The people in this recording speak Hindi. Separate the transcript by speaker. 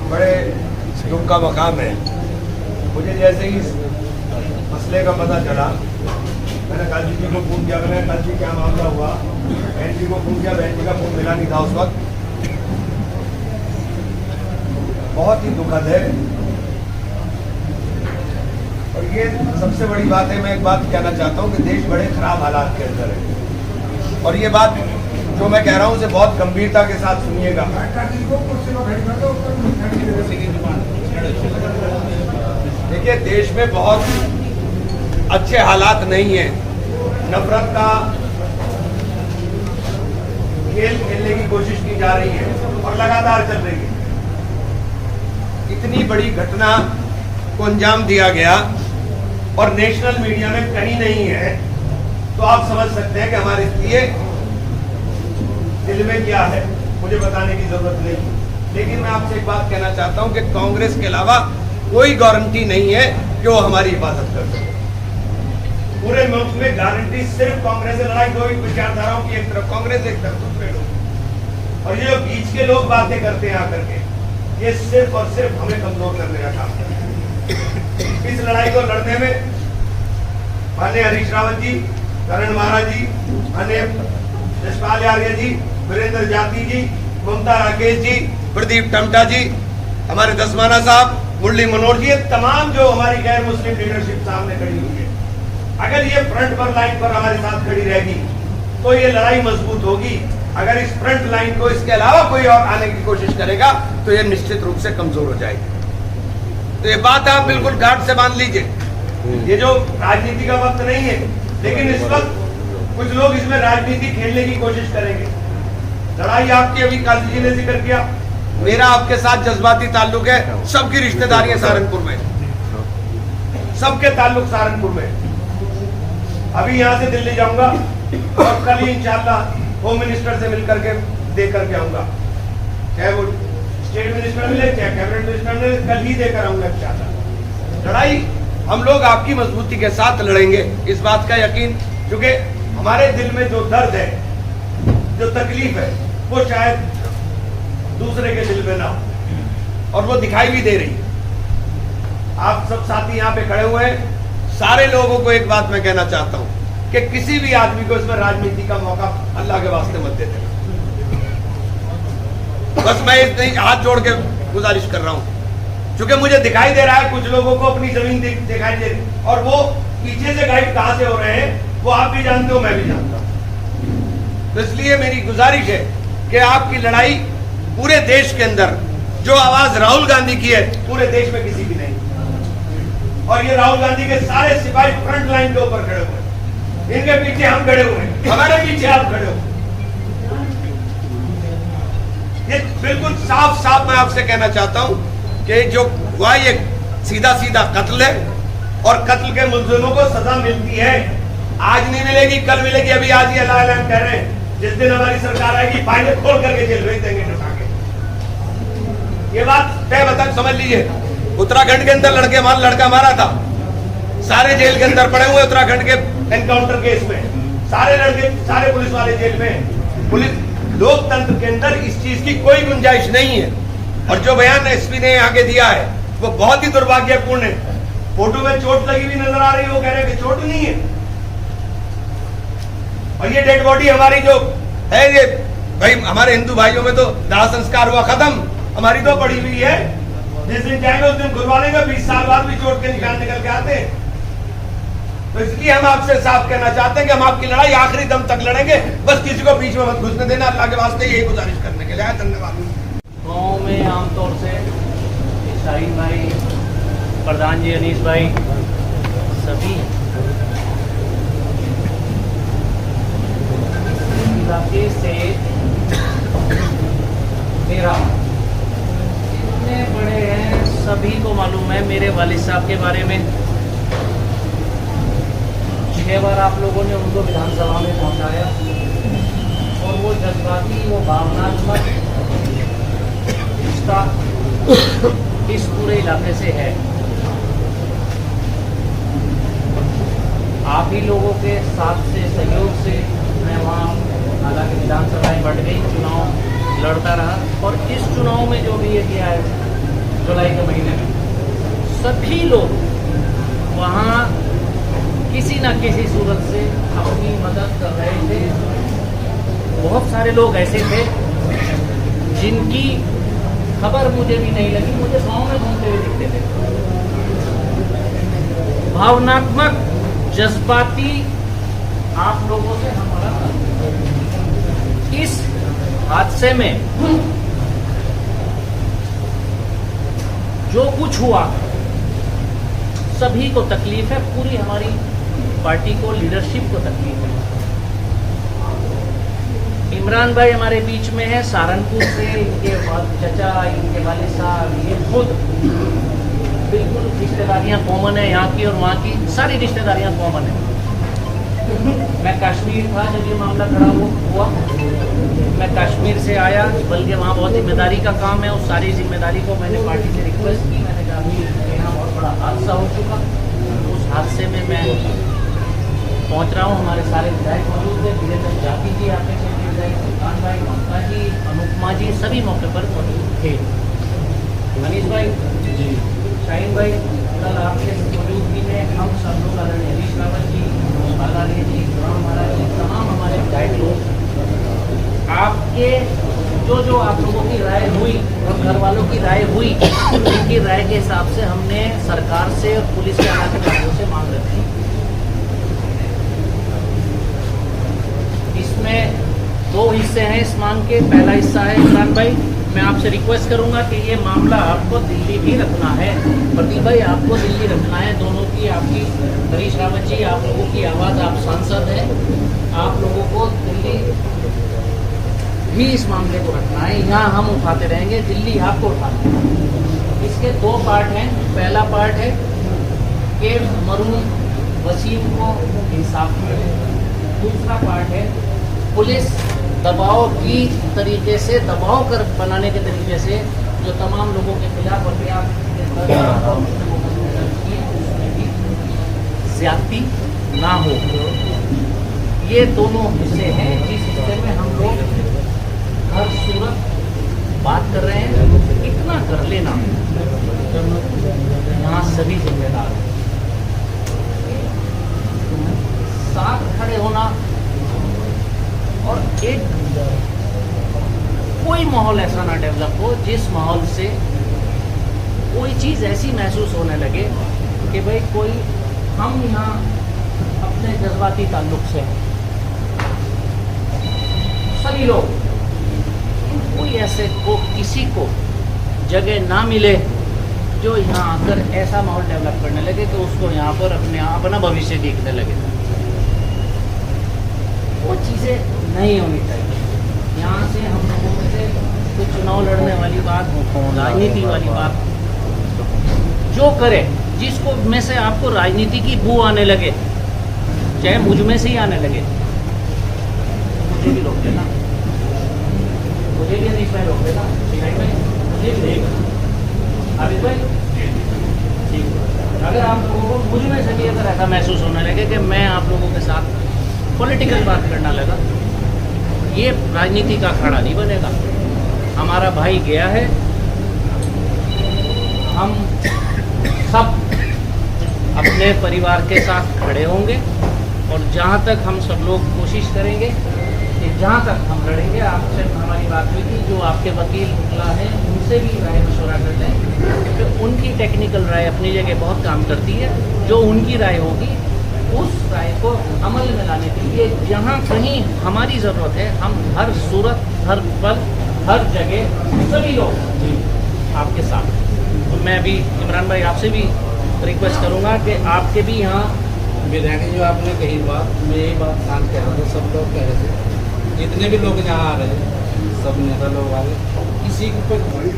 Speaker 1: बड़े दुख का मकाम है। मुझे जैसे ही इस मसले का पता चला, मैंने काजी जी को फ़ोन किया। मैंने काजी जी क्या मामला हुआ, बहन जी को फ़ोन किया। बहन जी का फ़ोन मिला नहीं था उस वक्त। बहुत ही दुखद है। और ये सबसे बड़ी बात है, मैं एक बात कहना चाहता हूँ कि देश बड़े खराब हालात के अंदर है। और ये बात जो मैं कह रहा हूँ उसे बहुत गंभीरता के साथ सुनिएगा। देखिए, देश में बहुत अच्छे हालात नहीं है। नफरत का खेल खेलने की कोशिश की जा रही है और लगातार चल रही है। इतनी बड़ी घटना को अंजाम दिया गया और नेशनल मीडिया में कहीं नहीं है, तो आप समझ सकते हैं कि हमारे लिए दिल में क्या है। मुझे बताने की जरूरत नहीं। लेकिन मैं आपसे एक बात कहना चाहता हूं कि कांग्रेस के अलावा कोई गारंटी नहीं है कि वो हमारी हिफाजत कर सके। पूरे मुल्क में गारंटी सिर्फ कांग्रेस से लड़ाई, दो विचारधाराओं की, एक तरफ कांग्रेस एक तरफ दूसरे लोग। और ये जो बीच के लोग बातें करते हैं आकर के, ये सिर्फ और सिर्फ हमें कमजोर करने का काम है। इस लड़ाई को लड़ने में माननीय हरीश रावत जी, करण महाराज जी, माननीय यशपाल आर्य जी, वीरेंद्र जाती जी, ममता राकेश जी, प्रदीप टमटा जी, हमारे दसमाना साहब, मुरली मनोहर जी, ये तमाम जो हमारी गैर मुस्लिम लीडरशिप सामने खड़ी हुई है, अगर ये फ्रंट पर लाइन पर हमारे साथ खड़ी रहेगी तो ये लड़ाई मजबूत होगी। अगर इस फ्रंट लाइन को इसके अलावा कोई और आने की कोशिश करेगा तो ये निश्चित रूप से कमजोर हो जाएगी। तो ये बात आप बिल्कुल गांठ से बांध लीजिए। ये जो राजनीति का वक्त नहीं है, लेकिन इस वक्त कुछ लोग इसमें राजनीति खेलने की कोशिश करेंगे। लड़ाई आपकी, अभी काजी जी ने जिक्र किया, मेरा आपके साथ जज्बाती ताल्लुक है। सबकी रिश्तेदारी है सहारनपुर में, सबके ताल्लुक सहारनपुर में। अभी यहाँ से दिल्ली जाऊंगा और कल ही इंशाल्लाह होम मिनिस्टर से मिलकर के दे करके आऊंगा। चाहे वो स्टेट मिनिस्टर मिले, चाहे कैबिनेट मिनिस्टर मिले, कल ही देकर आऊंगा इंशाल्लाह। लड़ाई हम लोग आपकी मजबूती के साथ लड़ेंगे, इस बात का यकीन। क्योंकि हमारे दिल में जो दर्द है, जो तकलीफ है, वो शायद दूसरे के दिल में ना हो, और वो दिखाई भी दे रही है। आप सब साथी यहाँ पे खड़े हुए हैं। सारे लोगों को एक बात मैं कहना चाहता हूं कि किसी भी आदमी को इसमें राजनीति का मौका अल्लाह के वास्ते मत दे देना। बस मैं इतनी हाथ जोड़ के गुजारिश कर रहा हूं, क्योंकि मुझे दिखाई दे रहा है कुछ लोगों को अपनी जमीन दिखाई दे रही, और वो पीछे से गाइड कहां से हो रहे हैं वो आप भी जानते हो, मैं भी जानता हूं। तो इसलिए मेरी गुजारिश है कि आपकी लड़ाई पूरे देश के अंदर, जो आवाज राहुल गांधी की है, पूरे देश में किसी की नहीं। और ये राहुल गांधी के सारे सिपाही फ्रंट लाइन के ऊपर खड़े हुए, इनके पीछे हम खड़े हुए, हमारे पीछे आप खड़े हुए। ये बिल्कुल साफ साफ मैं आपसे कहना चाहता हूं कि जो हुआ ये सीधा सीधा कत्ल है, और कत्ल के मुलजिमों को सजा मिलती है। आज नहीं मिलेगी, कल मिलेगी। अभी आज ही ऐलान कर रहे हैं, जिस दिन हमारी सरकार आएगी फाइलें खोल करके जेल भेज देंगे उठा के। ये बात तय बता समझ लीजिए। उत्तराखंड के अंदर लड़का मारा था, सारे जेल के अंदर पड़े हुए उत्तराखंड के एनकाउंटर केस में, सारे लड़के, सारे पुलिस वाले जेल में। पुलिस लोकतंत्र के अंदर इस चीज की कोई गुंजाइश नहीं है। और जो बयान एसपी ने आगे दिया है वो बहुत ही दुर्भाग्यपूर्ण है। फोटो में चोट लगी हुई नजर आ रही है, वो कह रहे हैं कि चोट नहीं है। और ये डेड बॉडी हमारी जो है, ये भाई हमारे हिंदू भाइयों में तो दाह संस्कार हुआ खत्म, हमारी तो पड़ी हुई है। जिस दिन जाएंगे उस दिन घुलवा लेंगे, 20 साल बाद भी चोट के निशान निकल के आते हैं। तो इसलिए हम आपसे साफ कहना चाहते हैं कि हम आपकी लड़ाई आखिरी दम तक लड़ेंगे। बस किसी को बीच में मत घुसने देना, अल्लाह के वास्ते यही गुजारिश करने के लिए। धन्यवाद।
Speaker 2: गाँव में आमतौर से शाहीन भाई, प्रधान जी, अनीस भाई, सभी इलाके से मेरा इतने बड़े हैं, सभी को मालूम है मेरे वालिद साहब के बारे में। 6 बार आप लोगों ने उनको विधानसभा में पहुंचाया, और वो जज्बाती, वो भावनात्मक रिश्ता इस पूरे इलाके से है। आप ही लोगों के साथ से, सहयोग से मैं वहाँ, हालांकि विधानसभाएं बढ़ गई, चुनाव लड़ता रहा, और इस चुनाव में जो भी ये किया है जुलाई के महीने में, सभी लोग वहाँ किसी न किसी सूरत से अपनी मदद कर रहे थे। बहुत सारे लोग ऐसे थे जिनकी खबर मुझे भी नहीं लगी, मुझे गांव में घूमते हुए दिखते थे। भावनात्मक, जज्बाती आप लोगों से हमारा इस हादसे में जो कुछ हुआ सभी को तकलीफ है, पूरी हमारी पार्टी को, लीडरशिप को तकलीफ है। इमरान भाई हमारे बीच में है सहारनपुर से, इनके चचा, इनके वालिद साहब, ये खुद बिल्कुल रिश्तेदारियां कॉमन है यहाँ की और वहाँ की सारी रिश्तेदारियां कॉमन है। मैं कश्मीर था जब ये मामला खड़ा हुआ, मैं कश्मीर से आया, बल्कि वहाँ बहुत जिम्मेदारी का काम है, उस सारी जिम्मेदारी को मैंने पार्टी से रिक्वेस्ट की। मैंने कहा अभी यहाँ बहुत बड़ा हादसा हो चुका, उस हादसे में मैं पहुँच रहा हूँ। हमारे सारे विधायक मौजूद थे, वीरेंद्र जाति जी, आपके क्षेत्रीय विधायक सुल्तान भाई, ममता जी, अनुपमा जी, सभी मौके पर मौजूद थे। मनीष भाई जी, शाहीन भाई, कल आपके मौजूदगी में हम सब लोग आदरणीय हरीश रावत जी, बालाजी जी, राम महाराज जी, तमाम हमारे विधायक लोग, आपके जो आप लोगों की राय हुई और घर वालों की राय हुई, उनकी राय के हिसाब से हमने सरकार से और पुलिस के आला अधिकारियों से मांग रखी। इसमें दो हिस्से हैं इस मांग के। पहला हिस्सा है, इमरान भाई मैं आपसे रिक्वेस्ट करूंगा कि ये मामला आपको दिल्ली भी रखना है, प्रदीप भाई आपको दिल्ली रखना है, दोनों की, आपकी हरीश रावत जी, आप लोगों की आवाज़, आप सांसद हैं, आप लोगों को दिल्ली भी इस मामले को रखना है। यहाँ हम उठाते रहेंगे, दिल्ली आपको उठाना है। इसके दो पार्ट हैं। पहला पार्ट है कि मरूम वसीम को इंसाफ मिले। दूसरा पार्ट है पुलिस दबाव की तरीके से, दबाव कर बनाने के तरीके से जो तमाम लोगों के खिलाफ उसमें भी ज्यादती ना हो। ये दोनों हिस्से हैं जिस हिस्से में हम लोग हर सूरत बात कर रहे हैं। इतना कर लेना, यहाँ सभी जिम्मेदार हैं, साथ खड़े होना और एक कोई माहौल ऐसा ना डेवलप हो जिस माहौल से कोई चीज़ ऐसी महसूस होने लगे कि भाई कोई हम यहाँ अपने जज्बाती ताल्लुक से हैं। सभी लोग, कोई ऐसे को किसी को जगह ना मिले जो यहाँ आकर ऐसा माहौल डेवलप करने लगे कि उसको यहाँ पर अपना भविष्य देखने लगे। वो चीज़ें नहीं होनी चाहिए। यहाँ से हम लोगों में से कुछ चुनाव लड़ने वाली बात, राजनीति वाली बात जो करे, जिसको में से आपको राजनीति की बू आने लगे, चाहे मुझ में से ही आने लगे, मुझे भी रोक देना, मुझे भी अनीश भाई रोक देना, मुझे भी देगा आबिद भाई। ठीक, अगर आप लोगों को मुझ में से भी अगर ऐसा महसूस होने लगे कि मैं आप लोगों के साथ पॉलिटिकल बात करना लगा, ये राजनीति का अखाड़ा नहीं बनेगा। हमारा भाई गया है, हम सब अपने परिवार के साथ खड़े होंगे और जहाँ तक हम सब लोग कोशिश करेंगे कि जहाँ तक हम लड़ेंगे। आपसे हमारी बात हुई थी, जो आपके वकील निकला है उनसे भी राय मशवरा करते हैं, तो उनकी टेक्निकल राय अपनी जगह बहुत काम करती है। जो उनकी राय होगी उस राय को अमल में लाने के लिए जहाँ कहीं हमारी ज़रूरत है, हम हर सूरत, हर पल, हर जगह सभी लोग आपके साथ। तो मैं अभी इमरान भाई आपसे भी रिक्वेस्ट करूँगा कि आपके भी यहाँ
Speaker 3: विधायक जो आपने कही बात, मैं यही बात ध्यान कह रहा था, सब लोग कह रहे थे, जितने भी लोग यहाँ आ रहे हैं, सब नेता लोग आ रहे, किसी को कोई